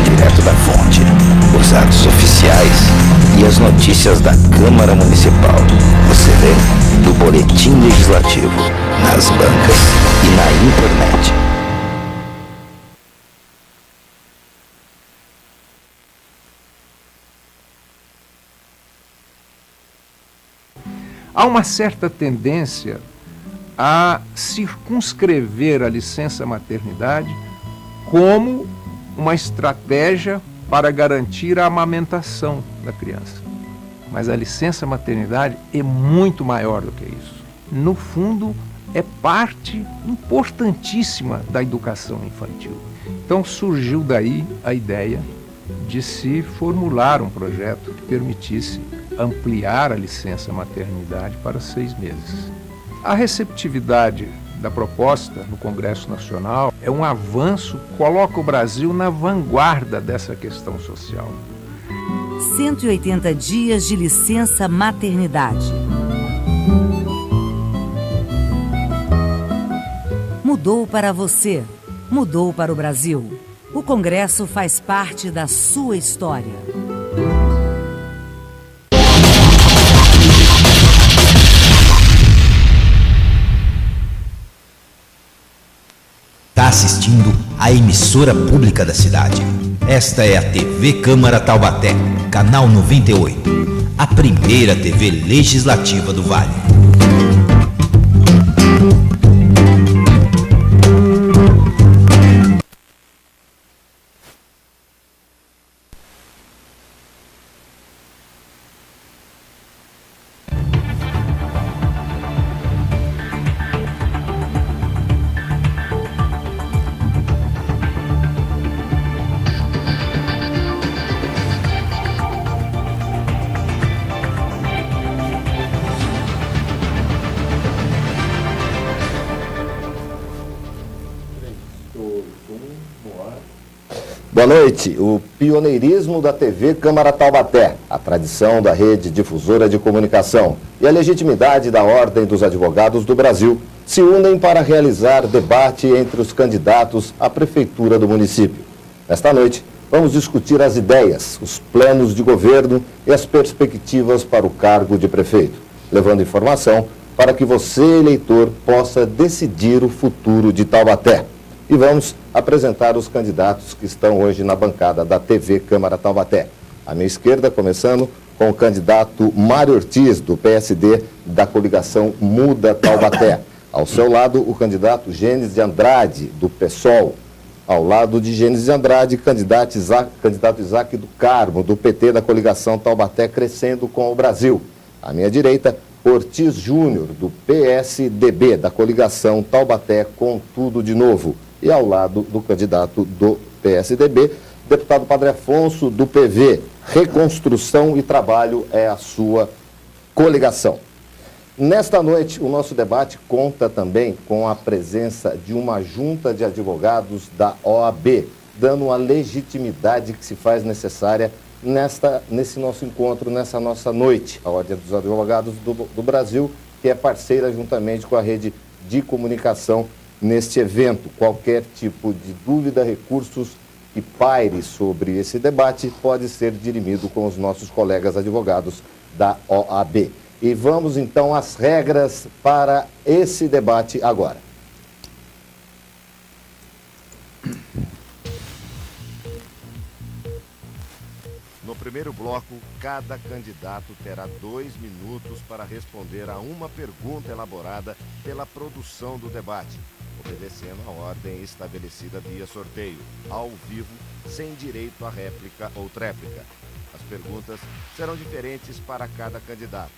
Direto da fonte, os atos oficiais e as notícias da Câmara Municipal. Você vê no Boletim Legislativo, nas bancas e na internet. Há uma certa tendência a circunscrever a licença maternidade como uma estratégia para garantir a amamentação da criança. Mas a licença maternidade é muito maior do que isso. No fundo, é parte importantíssima da educação infantil. Então surgiu daí a ideia de se formular um projeto que permitisse ampliar a licença maternidade para 6 meses. A receptividade da proposta no Congresso Nacional é um avanço, coloca o Brasil na vanguarda dessa questão social. 180 dias de licença maternidade. Mudou para você, mudou para o Brasil. O Congresso faz parte da sua história. Está assistindo a emissora pública da cidade. Esta é a TV Câmara Taubaté, canal 98, a primeira TV legislativa do Vale. Boa noite. O pioneirismo da TV Câmara Taubaté, a tradição da rede difusora de comunicação e a legitimidade da Ordem dos Advogados do Brasil se unem para realizar debate entre os candidatos à prefeitura do município. Nesta noite, vamos discutir as ideias, os planos de governo e as perspectivas para o cargo de prefeito, levando informação para que você, eleitor, possa decidir o futuro de Taubaté. E vamos apresentar os candidatos que estão hoje na bancada da TV Câmara Taubaté. À minha esquerda, começando com o candidato Mário Ortiz, do PSD, da coligação Muda Taubaté. Ao seu lado, o candidato Gênesis de Andrade, do PSOL. Ao lado de Gênesis de Andrade, candidato Isaac do Carmo, do PT, da coligação Taubaté Crescendo com o Brasil. À minha direita, Ortiz Júnior, do PSDB, da coligação Taubaté com Tudo de Novo. E ao lado do candidato do PSDB, deputado Padre Afonso, do PV. Reconstrução e Trabalho é a sua coligação. Nesta noite, o nosso debate conta também com a presença de uma junta de advogados da OAB, dando a legitimidade que se faz necessária nesse nosso encontro, nessa nossa noite. A Ordem dos Advogados do Brasil, que é parceira juntamente com a rede de comunicação neste evento. Qualquer tipo de dúvida, recursos que paire sobre esse debate pode ser dirimido com os nossos colegas advogados da OAB. E vamos então às regras para esse debate agora. No primeiro bloco, cada candidato terá 2 minutos para responder a uma pergunta elaborada pela produção do debate, obedecendo a ordem estabelecida via sorteio, ao vivo, sem direito a réplica ou tréplica. As perguntas serão diferentes para cada candidato.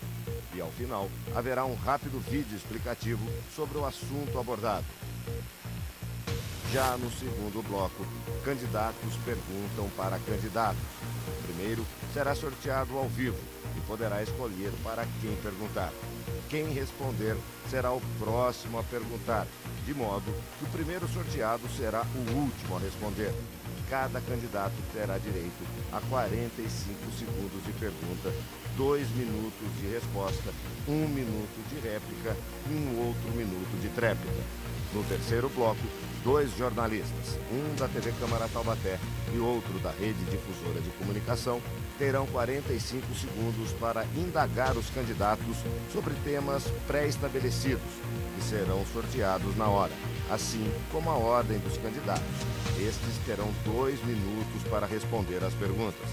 E, ao final, haverá um rápido vídeo explicativo sobre o assunto abordado. Já no segundo bloco, candidatos perguntam para candidatos. O primeiro será sorteado ao vivo e poderá escolher para quem perguntar. Quem responder será o próximo a perguntar, de modo que o primeiro sorteado será o último a responder. Cada candidato terá direito a 45 segundos de pergunta, 2 minutos de resposta, 1 minuto de réplica e 1 outro minuto de tréplica. No terceiro bloco, 2 jornalistas, um da TV Câmara Taubaté e outro da Rede Difusora de Comunicação, terão 45 segundos para indagar os candidatos sobre temas pré-estabelecidos, que serão sorteados na hora, assim como a ordem dos candidatos. Estes terão 2 minutos para responder às perguntas.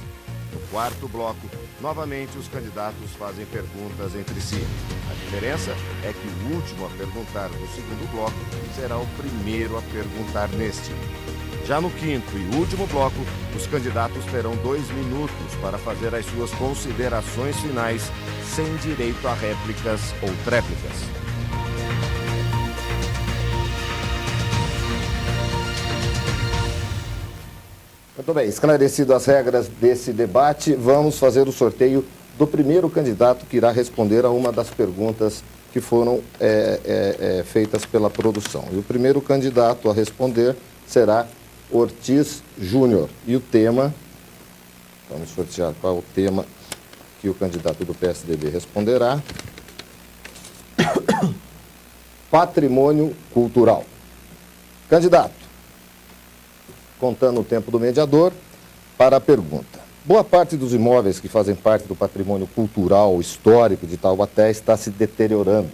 No quarto bloco, novamente os candidatos fazem perguntas entre si. A diferença é que o último a perguntar no segundo bloco será o primeiro a perguntar neste. Já no quinto e último bloco, os candidatos terão 2 minutos para fazer as suas considerações finais, sem direito a réplicas ou tréplicas. Muito bem, esclarecido as regras desse debate, vamos fazer o sorteio do primeiro candidato que irá responder a uma das perguntas que foram feitas pela produção. E o primeiro candidato a responder será Ortiz Júnior. E o tema, vamos sortear qual o tema que o candidato do PSDB responderá. Patrimônio cultural. Candidato, contando o tempo do mediador, para a pergunta. Boa parte dos imóveis que fazem parte do patrimônio cultural histórico de Taubaté está se deteriorando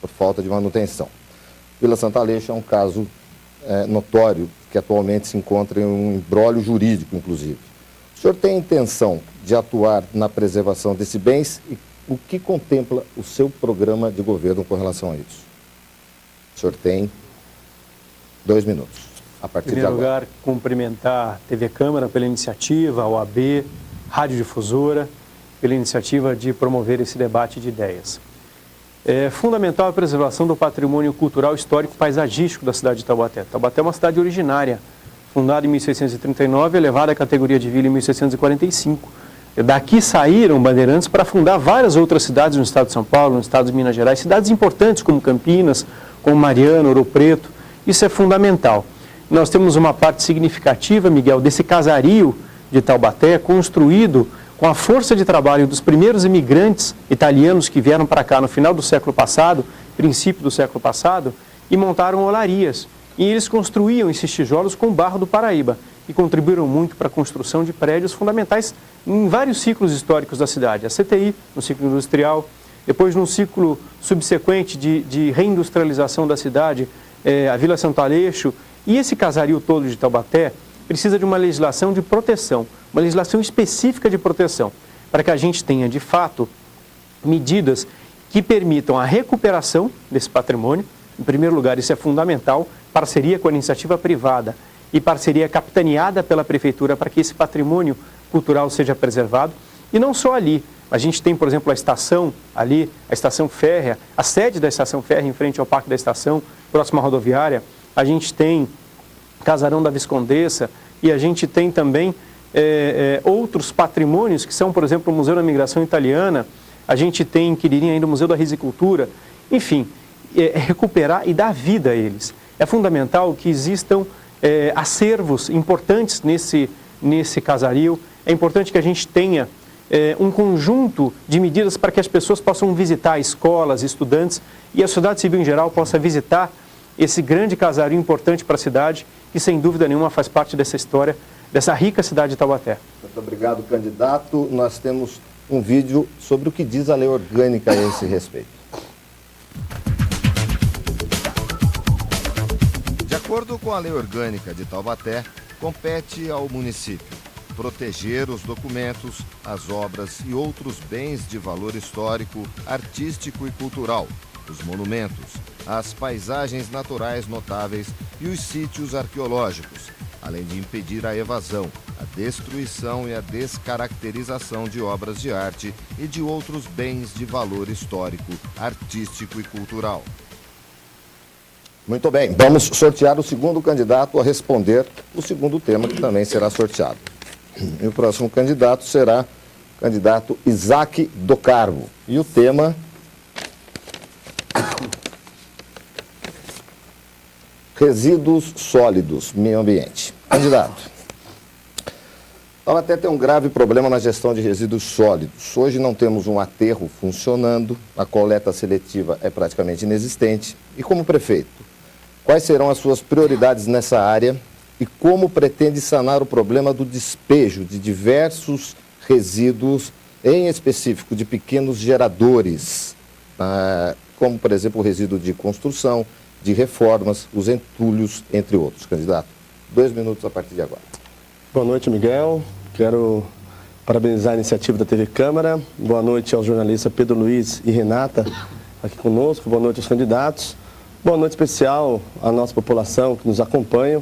por falta de manutenção. Vila Santa Aleixo é um caso notório que atualmente se encontra em um imbróglio jurídico, inclusive. O senhor tem intenção de atuar na preservação desses bens e o que contempla o seu programa de governo com relação a isso? O senhor tem 2 minutos. A partir Em primeiro de agora. lugar, cumprimentar a TV Câmara pela iniciativa, a OAB, Rádio Difusora, pela iniciativa de promover esse debate de ideias. É fundamental a preservação do patrimônio cultural, histórico e paisagístico da cidade de Taubaté. Taubaté é uma cidade originária, fundada em 1639, elevada à categoria de vila em 1645. Daqui saíram bandeirantes para fundar várias outras cidades no estado de São Paulo, no estado de Minas Gerais, cidades importantes como Campinas, como Mariana, Ouro Preto. Isso é fundamental. Nós temos uma parte significativa, Miguel, desse casario de Taubaté, construído com a força de trabalho dos primeiros imigrantes italianos que vieram para cá no final do século passado, princípio do século passado, e montaram olarias. E eles construíam esses tijolos com barro do Paraíba e contribuíram muito para a construção de prédios fundamentais em vários ciclos históricos da cidade. A CTI, no ciclo industrial, depois no ciclo subsequente de reindustrialização da cidade, a Vila Santo Aleixo. E esse casario todo de Taubaté precisa de uma legislação de proteção, uma legislação específica de proteção, para que a gente tenha, de fato, medidas que permitam a recuperação desse patrimônio. Em primeiro lugar, isso é fundamental, parceria com a iniciativa privada e parceria capitaneada pela Prefeitura para que esse patrimônio cultural seja preservado. E não só ali, a gente tem, por exemplo, a estação ali, a estação férrea, a sede da estação férrea em frente ao Parque da Estação, próxima à rodoviária. A gente tem Casarão da Viscondessa e a gente tem também outros patrimônios que são, por exemplo, o Museu da Migração Italiana, a gente tem em Quiririm ainda o Museu da Risicultura, enfim, recuperar e dar vida a eles. É fundamental que existam acervos importantes nesse casario, é importante que a gente tenha um conjunto de medidas para que as pessoas possam visitar escolas, estudantes e a sociedade civil em geral possa visitar esse grande casario importante para a cidade, que sem dúvida nenhuma faz parte dessa história, dessa rica cidade de Taubaté. Muito obrigado, candidato. Nós temos um vídeo sobre o que diz a lei orgânica a esse respeito. De acordo com a lei orgânica de Taubaté, compete ao município proteger os documentos, as obras e outros bens de valor histórico, artístico e cultural, os monumentos, as paisagens naturais notáveis e os sítios arqueológicos, além de impedir a evasão, a destruição e a descaracterização de obras de arte e de outros bens de valor histórico, artístico e cultural. Muito bem, vamos sortear o segundo candidato a responder o segundo tema, que também será sorteado. E o próximo candidato será candidato Isaac do Carmo. E o tema... resíduos sólidos, meio ambiente. Candidato. Taubaté tem um grave problema na gestão de resíduos sólidos. Hoje não temos um aterro funcionando, a coleta seletiva é praticamente inexistente. E como prefeito, quais serão as suas prioridades nessa área e como pretende sanar o problema do despejo de diversos resíduos, em específico de pequenos geradores, como, por exemplo, o resíduo de construção, de reformas, os entulhos, entre outros. Candidato, 2 minutos a partir de agora. Boa noite, Miguel. Quero parabenizar a iniciativa da TV Câmara. Boa noite aos jornalistas Pedro Luiz e Renata aqui conosco. Boa noite aos candidatos. Boa noite especial à nossa população que nos acompanha,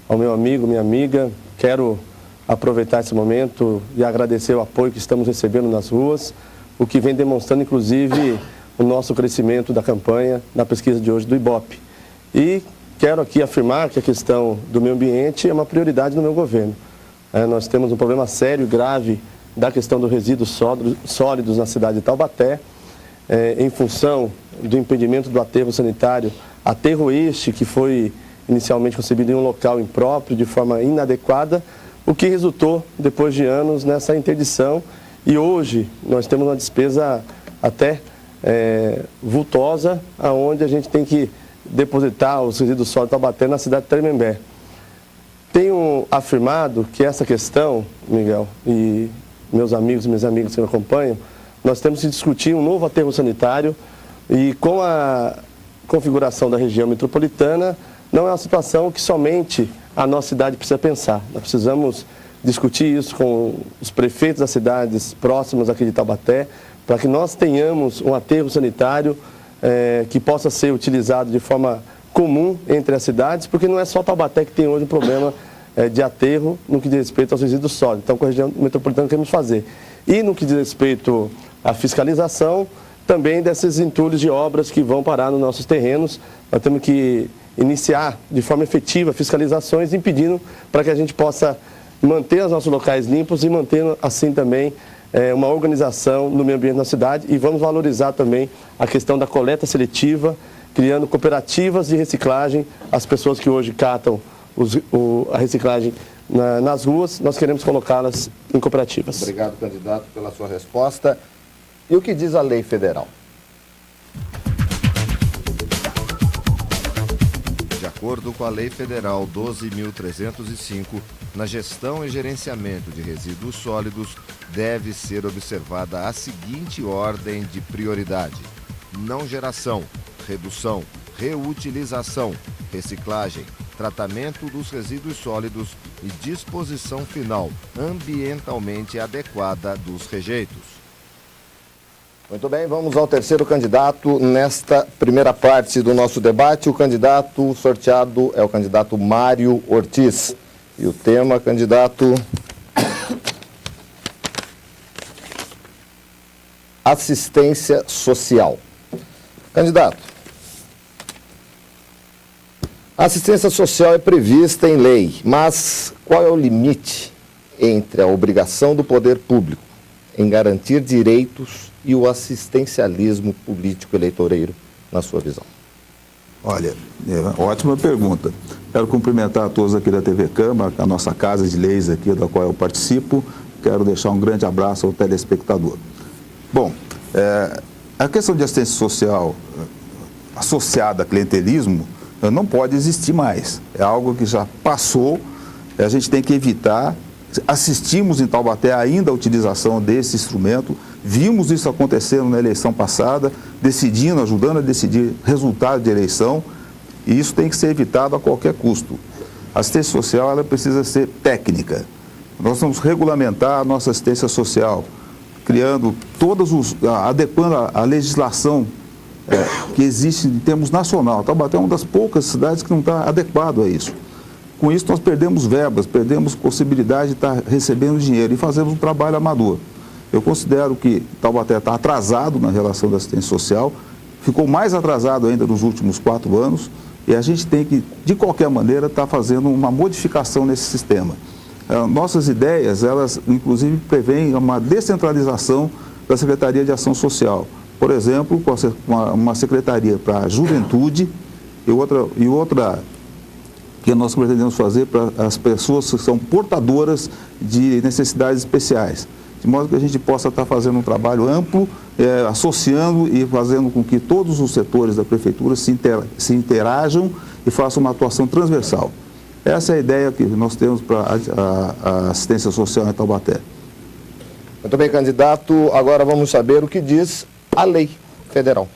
ao meu amigo, minha amiga. Quero aproveitar esse momento e agradecer o apoio que estamos recebendo nas ruas, o que vem demonstrando, inclusive, o nosso crescimento da campanha na pesquisa de hoje do Ibope. E quero aqui afirmar que a questão do meio ambiente é uma prioridade no meu governo. Nós temos um problema sério e grave da questão dos resíduos sólidos na cidade de Taubaté, em função do impedimento do aterro sanitário, aterro este que foi inicialmente concebido em um local impróprio, de forma inadequada, o que resultou, depois de anos, nessa interdição. E hoje nós temos uma despesa até vultosa, onde a gente tem que depositar os resíduos sólidos Taubaté na cidade de Tremembé. Tenho afirmado que essa questão, Miguel, e meus amigos e minhas amigas que me acompanham, nós temos que discutir um novo aterro sanitário e com a configuração da região metropolitana, não é uma situação que somente a nossa cidade precisa pensar. Nós precisamos discutir isso com os prefeitos das cidades próximas aqui de Taubaté, para que nós tenhamos um aterro sanitário que possa ser utilizado de forma comum entre as cidades, porque não é só Taubaté que tem hoje um problema de aterro no que diz respeito aos resíduos sólidos. Então, com a região metropolitana queremos fazer. E no que diz respeito à fiscalização, também desses entulhos de obras que vão parar nos nossos terrenos, nós temos que iniciar de forma efetiva fiscalizações, impedindo para que a gente possa manter os nossos locais limpos e manter assim também uma organização no meio ambiente na cidade. E vamos valorizar também a questão da coleta seletiva, criando cooperativas de reciclagem. As pessoas que hoje catam a reciclagem nas ruas, nós queremos colocá-las em cooperativas. Obrigado, candidato, pela sua resposta. E o que diz a lei federal? De acordo com a Lei Federal 12.305, na gestão e gerenciamento de resíduos sólidos, deve ser observada a seguinte ordem de prioridade: não geração, redução, reutilização, reciclagem, tratamento dos resíduos sólidos e disposição final ambientalmente adequada dos rejeitos. Muito bem, vamos ao terceiro candidato nesta primeira parte do nosso debate. O candidato sorteado é o candidato Mário Ortiz. E o tema, candidato... assistência social. Candidato, a assistência social é prevista em lei, mas qual é o limite entre a obrigação do poder público em garantir direitos e o assistencialismo político-eleitoreiro, na sua visão? Olha, ótima pergunta. Quero cumprimentar a todos aqui da TV Câmara, a nossa casa de leis aqui, da qual eu participo. Quero deixar um grande abraço ao telespectador. Bom, a questão de assistência social associada a clientelismo não pode existir mais. É algo que já passou, a gente tem que evitar. Assistimos em Taubaté ainda a utilização desse instrumento, vimos isso acontecendo na eleição passada, ajudando a decidir resultado de eleição, e isso tem que ser evitado a qualquer custo. A assistência social, ela precisa ser técnica. Nós vamos regulamentar a nossa assistência social, criando adequando a legislação que existe em termos nacional. Taubaté é uma das poucas cidades que não está adequado a isso. Com isso, nós perdemos verbas, perdemos possibilidade de estar recebendo dinheiro e fazemos um trabalho amador. Eu considero que Taubaté está atrasado na relação da assistência social, ficou mais atrasado ainda nos últimos 4 anos, e a gente tem que, de qualquer maneira, estar fazendo uma modificação nesse sistema. Nossas ideias, elas inclusive prevêem uma descentralização da Secretaria de Ação Social. Por exemplo, uma secretaria para a juventude e outra que nós pretendemos fazer para as pessoas que são portadoras de necessidades especiais. De modo que a gente possa estar fazendo um trabalho amplo, associando e fazendo com que todos os setores da Prefeitura se interajam e façam uma atuação transversal. Essa é a ideia que nós temos para a assistência social em Taubaté. Muito bem, candidato. Agora vamos saber o que diz a lei federal.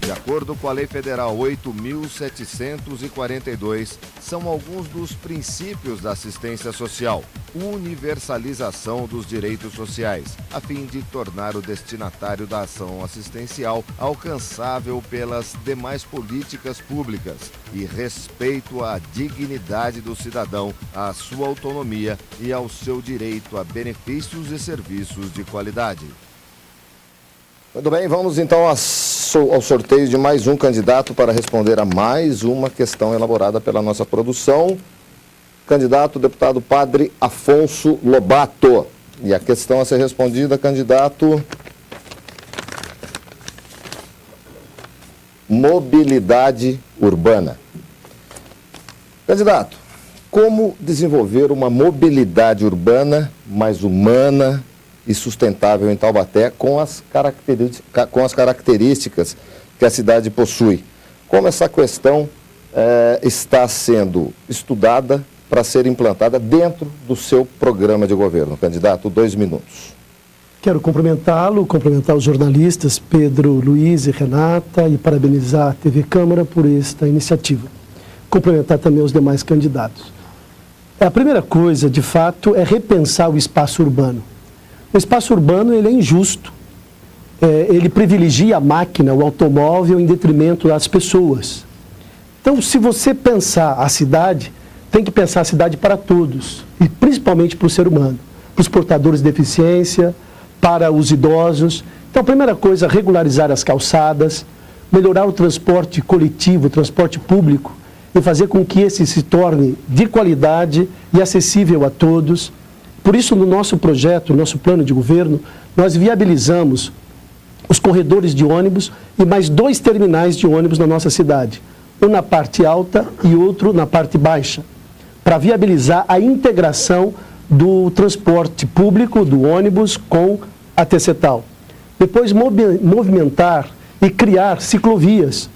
De acordo com a Lei Federal 8.742, são alguns dos princípios da assistência social: universalização dos direitos sociais, a fim de tornar o destinatário da ação assistencial alcançável pelas demais políticas públicas e respeito à dignidade do cidadão, à sua autonomia e ao seu direito a benefícios e serviços de qualidade. Muito bem, vamos então ao sorteio de mais um candidato para responder a mais uma questão elaborada pela nossa produção. Candidato, deputado Padre Afonso Lobato. E a questão a ser respondida, candidato: mobilidade urbana. Candidato, como desenvolver uma mobilidade urbana mais humana e sustentável em Taubaté com as características que a cidade possui? Como essa questão está sendo estudada para ser implantada dentro do seu programa de governo? Candidato, 2 minutos. Quero cumprimentá-lo, cumprimentar os jornalistas Pedro Luiz e Renata e parabenizar a TV Câmara por esta iniciativa. Cumprimentar também os demais candidatos. A primeira coisa, de fato, é repensar o espaço urbano. O espaço urbano ele é injusto. Ele privilegia a máquina, o automóvel, em detrimento das pessoas. Então, se você pensar a cidade, tem que pensar a cidade para todos, e principalmente para o ser humano, para os portadores de deficiência, para os idosos. Então, a primeira coisa, regularizar as calçadas, melhorar o transporte coletivo, o transporte público, e fazer com que esse se torne de qualidade e acessível a todos. Por isso, no nosso projeto, no nosso plano de governo, nós viabilizamos os corredores de ônibus e mais 2 terminais de ônibus na nossa cidade. Um na parte alta e outro na parte baixa, para viabilizar a integração do transporte público, do ônibus, com a Tecetal. Depois, movimentar e criar ciclovias.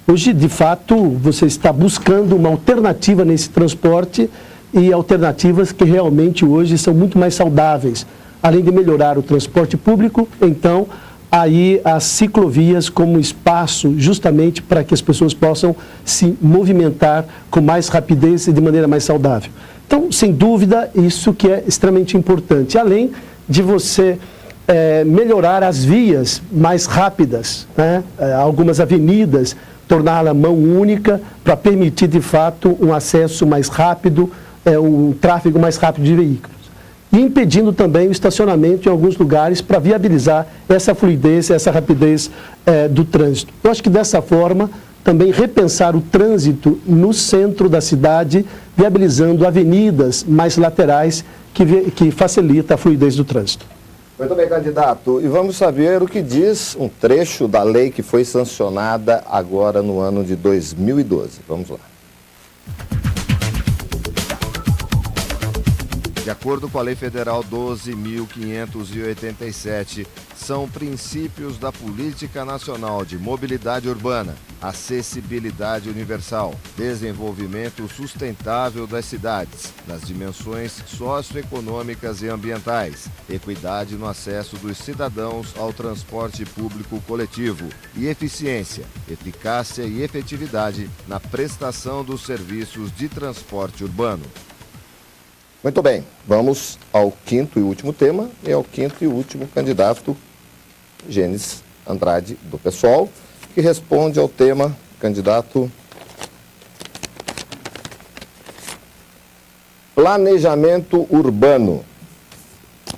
Hoje, de fato, você está buscando uma alternativa nesse transporte, e alternativas que realmente hoje são muito mais saudáveis. Além de melhorar o transporte público, então, aí as ciclovias como espaço justamente para que as pessoas possam se movimentar com mais rapidez e de maneira mais saudável. Então, sem dúvida, isso que é extremamente importante. Além de você melhorar as vias mais rápidas, né? Algumas avenidas, torná-la mão única para permitir, de fato, um acesso mais rápido, um tráfego mais rápido de veículos. E impedindo também o estacionamento em alguns lugares para viabilizar essa fluidez, essa rapidez do trânsito. Eu acho que dessa forma também repensar o trânsito no centro da cidade, viabilizando avenidas mais laterais que facilita a fluidez do trânsito. Muito bem, candidato. E vamos saber o que diz um trecho da lei que foi sancionada agora no ano de 2012. Vamos lá. De acordo com a Lei Federal 12.587, são princípios da Política Nacional de Mobilidade Urbana, acessibilidade universal, desenvolvimento sustentável das cidades, nas dimensões socioeconômicas e ambientais, equidade no acesso dos cidadãos ao transporte público coletivo e eficiência, eficácia e efetividade na prestação dos serviços de transporte urbano. Muito bem, vamos ao 5º e último tema e ao 5º e último candidato, Gênesis Andrade, do PSOL, que responde ao tema, candidato, planejamento urbano.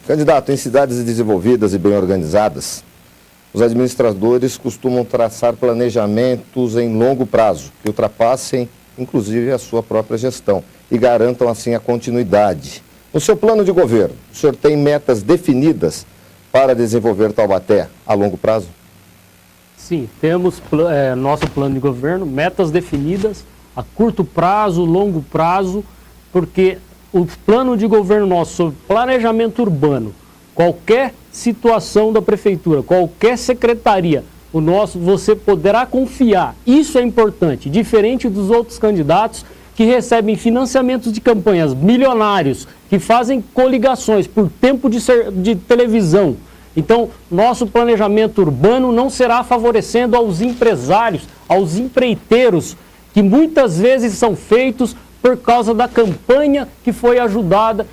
Candidato, em cidades desenvolvidas e bem organizadas, os administradores costumam traçar planejamentos em longo prazo, que ultrapassem inclusive a sua própria gestão, e garantam assim a continuidade. No seu plano de governo, o senhor tem metas definidas para desenvolver Taubaté a longo prazo? Sim, temos nosso plano de governo, metas definidas a curto prazo, longo prazo, porque o plano de governo nosso sobre planejamento urbano, qualquer situação da prefeitura, qualquer secretaria, você poderá confiar. Isso é importante, diferente dos outros candidatos que recebem financiamentos de campanhas milionários, que fazem coligações por tempo de televisão. Então, nosso planejamento urbano não será favorecendo aos empresários, aos empreiteiros, que muitas vezes são feitos por causa da campanha que foi ajudada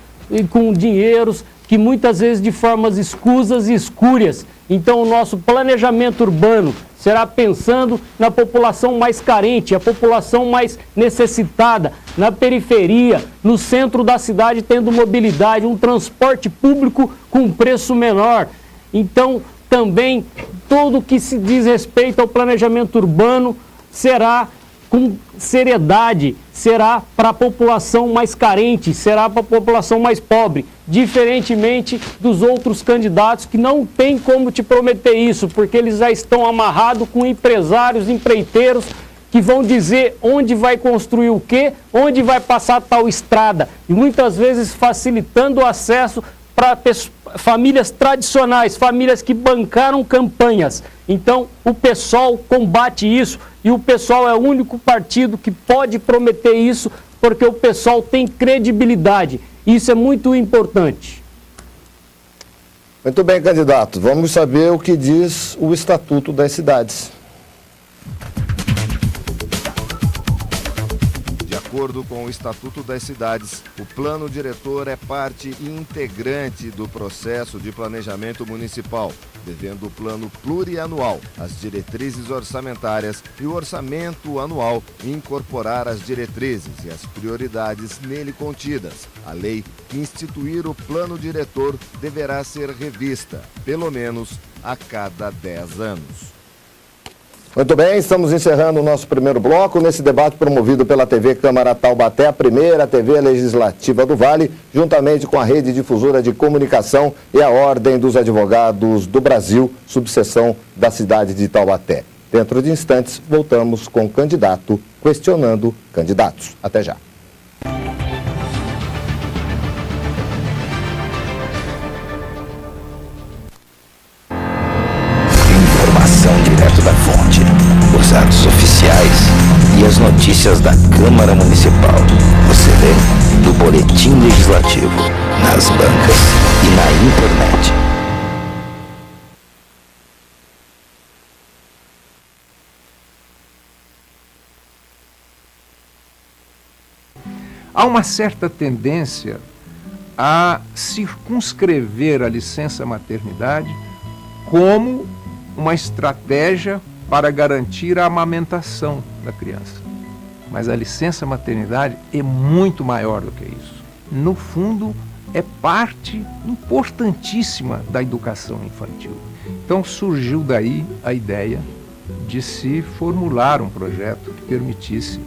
com dinheiros que muitas vezes de formas escusas e espúrias. Então, o nosso planejamento urbano será pensando na população mais carente, a população mais necessitada, na periferia, no centro da cidade, tendo mobilidade, um transporte público com preço menor. Então, também, tudo que se diz respeito ao planejamento urbano será com seriedade, será para a população mais carente, será para a população mais pobre, diferentemente dos outros candidatos que não tem como te prometer isso, porque eles já estão amarrados com empresários, empreiteiros, que vão dizer onde vai construir o quê, onde vai passar tal estrada, e muitas vezes facilitando o acesso para famílias tradicionais, famílias que bancaram campanhas. Então, o PSOL combate isso, e o PSOL é o único partido que pode prometer isso, porque o PSOL tem credibilidade. Isso é muito importante. Muito bem, candidato. Vamos saber o que diz o Estatuto das Cidades. De acordo com o Estatuto das Cidades, o plano diretor é parte integrante do processo de planejamento municipal, devendo o plano plurianual, as diretrizes orçamentárias e o orçamento anual incorporar as diretrizes e as prioridades nele contidas. A lei que instituir o plano diretor deverá ser revista, pelo menos a cada 10 anos. Muito bem, estamos encerrando o nosso primeiro bloco nesse debate promovido pela TV Câmara Taubaté, a primeira TV legislativa do Vale, juntamente com a Rede Difusora de Comunicação e a Ordem dos Advogados do Brasil, subseção da cidade de Taubaté. Dentro de instantes, voltamos com o candidato questionando candidatos. Até já. Direto da fonte, os atos oficiais e as notícias da Câmara Municipal. Você vê no Boletim Legislativo, nas bancas e na internet. Há uma certa tendência a circunscrever a licença maternidade como uma estratégia para garantir a amamentação da criança. Mas a licença maternidade é muito maior do que isso. No fundo, é parte importantíssima da educação infantil. Então surgiu daí a ideia de se formular um projeto que permitisse